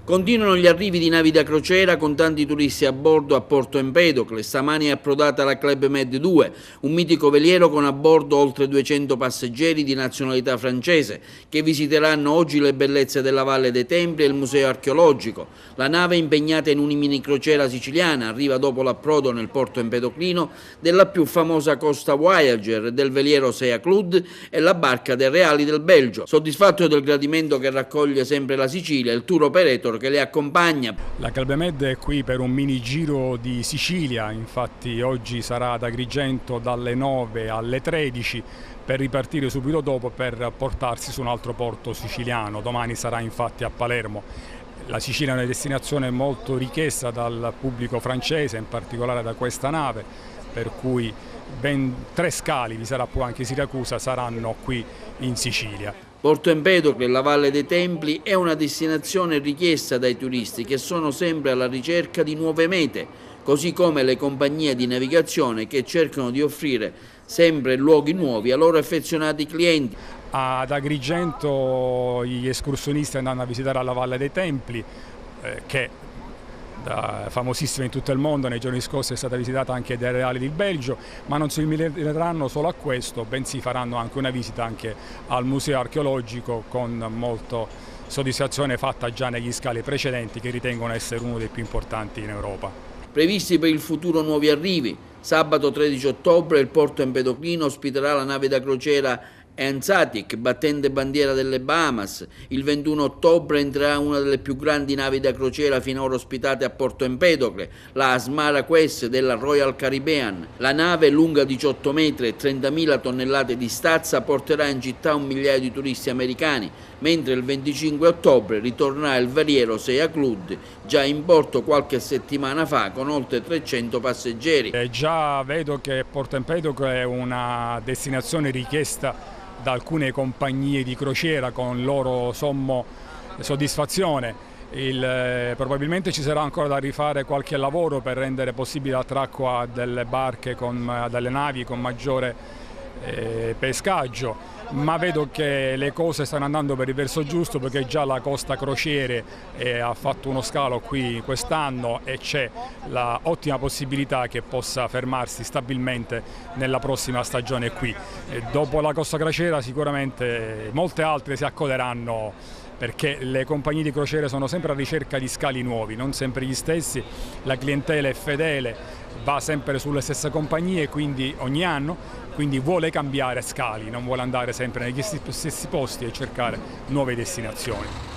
Continuano gli arrivi di navi da crociera con tanti turisti a bordo a Porto Empedocle. Stamani è approdata la Club Med 2, un mitico veliero con a bordo oltre 200 passeggeri di nazionalità francese che visiteranno oggi le bellezze della Valle dei Templi e il museo archeologico. La nave, impegnata in una mini crociera siciliana, arriva dopo l'approdo nel porto empedoclino della più famosa Costa Voyager, del veliero Sea Clud e la barca dei Reali del Belgio. Soddisfatto del gradimento che raccoglie sempre la Sicilia, il tour operator che le accompagna. La Club Med è qui per un mini giro di Sicilia, infatti oggi sarà ad Agrigento dalle 9 alle 13 per ripartire subito dopo per portarsi su un altro porto siciliano. Domani sarà infatti a Palermo. La Sicilia è una destinazione molto richiesta dal pubblico francese, in particolare da questa nave, per cui ben 3 scali, vi sarà poi anche Siracusa, saranno qui in Sicilia. Porto Empedocle e la Valle dei Templi è una destinazione richiesta dai turisti che sono sempre alla ricerca di nuove mete, così come le compagnie di navigazione che cercano di offrire sempre luoghi nuovi ai loro affezionati clienti. Ad Agrigento gli escursionisti andranno a visitare la Valle dei Templi, che famosissima in tutto il mondo, nei giorni scorsi è stata visitata anche dai Reali del Belgio, ma non si limiteranno solo a questo, bensì faranno anche una visita anche al museo archeologico con molta soddisfazione fatta già negli scali precedenti, che ritengono essere uno dei più importanti in Europa. Previsti per il futuro nuovi arrivi. Sabato 13 ottobre il porto empedoclino ospiterà la nave da crociera Hanseatic, battente bandiera delle Bahamas. Il 21 ottobre entrerà una delle più grandi navi da crociera finora ospitate a Porto Empedocle, la Asmara Quest della Royal Caribbean. La nave, lunga 18 metri e 30.000 tonnellate di stazza, porterà in città 1 migliaio di turisti americani, mentre il 25 ottobre ritornerà il veliero Sea Clud, già in porto qualche settimana fa con oltre 300 passeggeri. Già vedo che Porto Empedocle è una destinazione richiesta da alcune compagnie di crociera con loro sommo soddisfazione. Probabilmente ci sarà ancora da rifare qualche lavoro per rendere possibile l'attracco delle barche, delle navi con maggiore pescaggio, ma vedo che le cose stanno andando per il verso giusto, perché già la Costa Crociere ha fatto uno scalo qui quest'anno e c'è l'ottima possibilità che possa fermarsi stabilmente nella prossima stagione qui. Dopo la Costa Crociera sicuramente molte altre si accoderanno, perché le compagnie di crociere sono sempre a ricerca di scali nuovi, non sempre gli stessi, la clientela è fedele, va sempre sulle stesse compagnie, quindi ogni anno, quindi vuole cambiare scali, non vuole andare sempre negli stessi posti e cercare nuove destinazioni.